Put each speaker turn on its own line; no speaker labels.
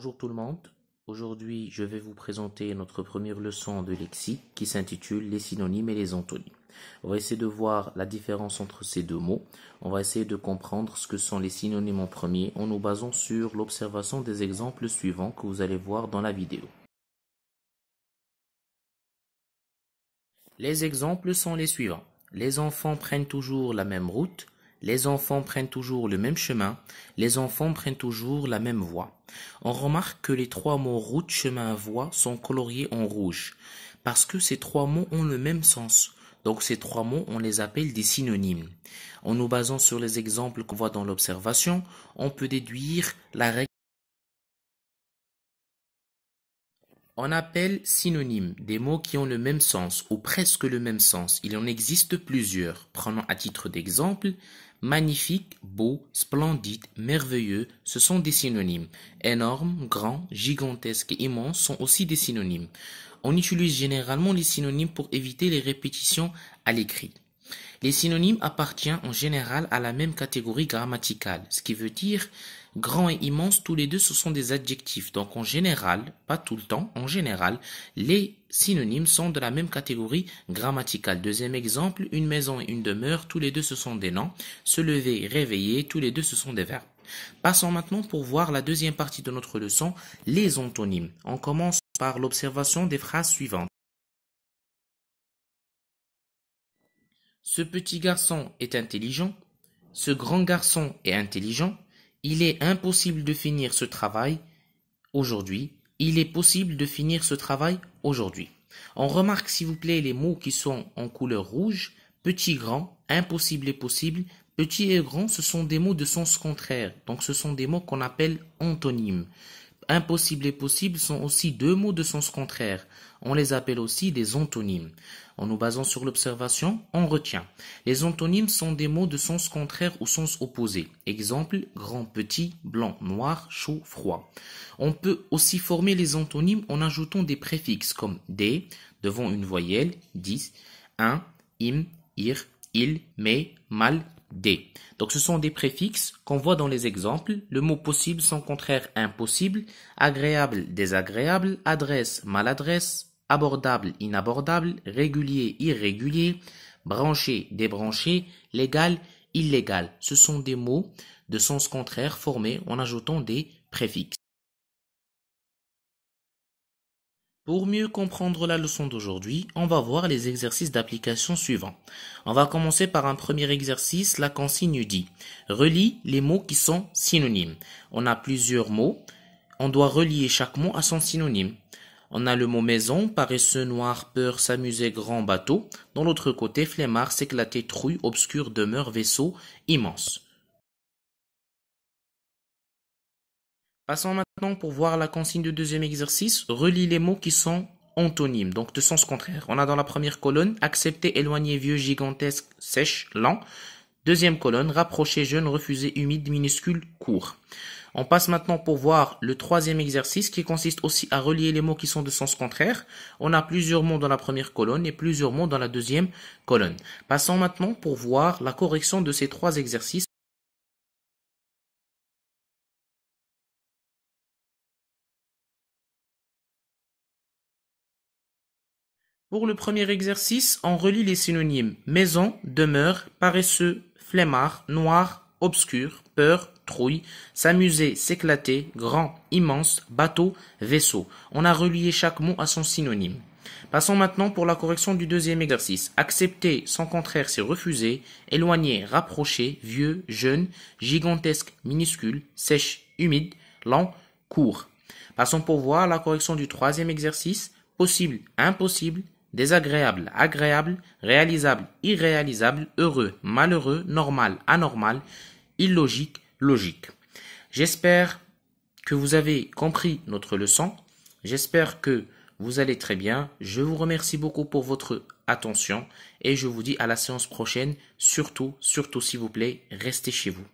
Bonjour tout le monde. Aujourd'hui, je vais vous présenter notre première leçon de lexique qui s'intitule les synonymes et les antonymes. On va essayer de voir la différence entre ces deux mots. On va essayer de comprendre ce que sont les synonymes en premier en nous basant sur l'observation des exemples suivants que vous allez voir dans la vidéo. Les exemples sont les suivants. Les enfants prennent toujours la même route. Les enfants prennent toujours le même chemin. Les enfants prennent toujours la même voie. On remarque que les trois mots route, chemin, voie sont coloriés en rouge parce que ces trois mots ont le même sens. Donc ces trois mots, on les appelle des synonymes. En nous basant sur les exemples qu'on voit dans l'observation, on peut déduire la règle. On appelle synonymes des mots qui ont le même sens ou presque le même sens. Il en existe plusieurs. Prenons à titre d'exemple, magnifique, beau, splendide, merveilleux, ce sont des synonymes. Énorme, grand, gigantesque et immense sont aussi des synonymes. On utilise généralement les synonymes pour éviter les répétitions à l'écrit. Les synonymes appartiennent en général à la même catégorie grammaticale, ce qui veut dire grand et immense, tous les deux ce sont des adjectifs. Donc en général, pas tout le temps, en général, les synonymes sont de la même catégorie grammaticale. Deuxième exemple, une maison et une demeure, tous les deux ce sont des noms. Se lever, réveiller, tous les deux ce sont des verbes. Passons maintenant pour voir la deuxième partie de notre leçon, les antonymes. On commence par l'observation des phrases suivantes. Ce petit garçon est intelligent. Ce grand garçon est intelligent. Il est impossible de finir ce travail aujourd'hui. Il est possible de finir ce travail aujourd'hui. On remarque s'il vous plaît les mots qui sont en couleur rouge. Petit, grand, impossible et possible. Petit et grand, ce sont des mots de sens contraire. Donc ce sont des mots qu'on appelle antonymes. Impossible et possible sont aussi deux mots de sens contraire. On les appelle aussi des antonymes. En nous basant sur l'observation, on retient. Les antonymes sont des mots de sens contraire ou sens opposé. Exemple, grand, petit, blanc, noir, chaud, froid. On peut aussi former les antonymes en ajoutant des préfixes comme des devant une voyelle, dis, un, im, ir, il, mais, mal, des. Donc ce sont des préfixes qu'on voit dans les exemples. Le mot possible, son contraire impossible, agréable, désagréable, adresse, maladresse, abordable, inabordable, régulier, irrégulier, branché, débranché, légal, illégal. Ce sont des mots de sens contraire formés en ajoutant des préfixes. Pour mieux comprendre la leçon d'aujourd'hui, on va voir les exercices d'application suivants. On va commencer par un premier exercice, la consigne dit « Relie les mots qui sont synonymes ». On a plusieurs mots, on doit relier chaque mot à son synonyme. On a le mot maison, paresseux, noir, peur, s'amuser, grand, bateau. Dans l'autre côté, flemmard, s'éclater, trouille, obscur, demeure, vaisseau, immense. Passons maintenant pour voir la consigne du deuxième exercice. Relie les mots qui sont antonymes, donc de sens contraire. On a dans la première colonne, accepter, éloigner, vieux, gigantesque, sèche, lent. Deuxième colonne, rapprocher, jeune, refuser, humide, minuscule, court. On passe maintenant pour voir le troisième exercice qui consiste aussi à relier les mots qui sont de sens contraire. On a plusieurs mots dans la première colonne et plusieurs mots dans la deuxième colonne. Passons maintenant pour voir la correction de ces trois exercices. Pour le premier exercice, on relie les synonymes maison, demeure, paresseux, flemmard, noir, obscur, peur, trouille, s'amuser, s'éclater, grand, immense, bateau, vaisseau. On a relié chaque mot à son synonyme. Passons maintenant pour la correction du deuxième exercice. Accepter, son contraire, c'est refuser. Éloigner, rapprocher, vieux, jeune, gigantesque, minuscule, sèche, humide, lent, court. Passons pour voir la correction du troisième exercice. Possible, impossible, désagréable, agréable, réalisable, irréalisable, heureux, malheureux, normal, anormal, illogique, logique. J'espère que vous avez compris notre leçon. J'espère que vous allez très bien. Je vous remercie beaucoup pour votre attention et je vous dis à la séance prochaine. Surtout, s'il vous plaît, restez chez vous.